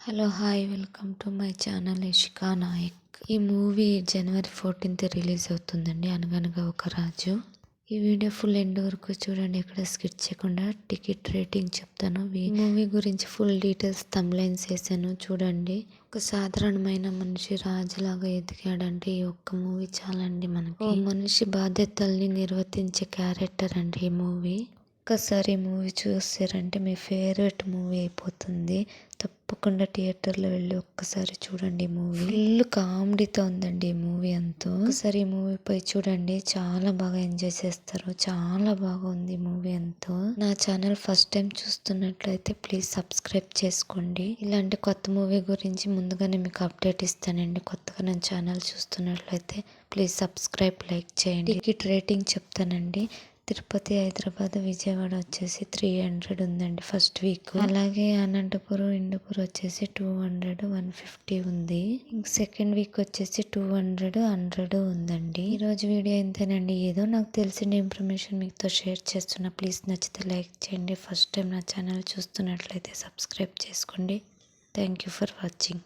Hello hi welcome to my channel Ishika Nayak. ఈ movie జనవరి 14th release అవుతుందండి. అనగనగా ఒక రాజు. ఈ వీడియో ఫుల్ ఎండ్ వరకు చూడండి, ఎక్కడ స్కిప్ చేయకుండా. టికెట్ రేటింగ్ చెప్తాను. ఈ మూవీ గురించి ఫుల్ డీటెయిల్స్ తమ్లైన్స్ వేసాను చూడండి. ఒక సాధారణమైన మనిషి రాజులాగా ఎదిగాడంటే ఈ ఒక్క మూవీ చాలండి మనకి. ఓ మనిషి బాధ్యతల్ని నిర్వర్తించే క్యారెక్టర్ అండి ఈ మూవీ. ఒక్కసారి ఈ మూవీ చూసారంటే మీ ఫేవరెట్ మూవీ అయిపోతుంది. తప్పకుండా థియేటర్లో వెళ్ళి ఒక్కసారి చూడండి. మూవీ ఫుల్ కామెడీతో ఉందండి ఈ మూవీ అంతా. ఒకసారి ఈ మూవీ పై చూడండి, చాలా బాగా ఎంజాయ్ చేస్తారు. చాలా బాగుంది మూవీ అంతా. నా ఛానల్ ఫస్ట్ టైం చూస్తున్నట్లయితే ప్లీజ్ సబ్స్క్రైబ్ చేసుకోండి. ఇలాంటి కొత్త మూవీ గురించి ముందుగానే మీకు అప్డేట్ ఇస్తానండి. కొత్తగా నా ఛానల్ చూస్తున్నట్లయితే ప్లీజ్ సబ్స్క్రైబ్, లైక్ చేయండి. టికెట్ రేటింగ్ చెప్తానండి. తిరుపతి, హైదరాబాద్, విజయవాడ వచ్చేసి 300 ఉందండి ఫస్ట్ వీక్. అలాగే అనంతపురం, ఇందుపూర్ వచ్చేసి 200, 150 ఉంది. సెకండ్ వీక్ వచ్చేసి 200, 100 ఉందండి. ఈ రోజు వీడియో ఎంతేనండి. ఏదో నాకు తెలిసిన ఇన్ఫర్మేషన్ మీతో షేర్ చేస్తున్నా. ప్లీజ్ నచ్చితే లైక్ చేయండి. ఫస్ట్ టైం నా ఛానల్ చూస్తున్నట్లయితే సబ్స్క్రైబ్ చేసుకోండి. Thank you for watching.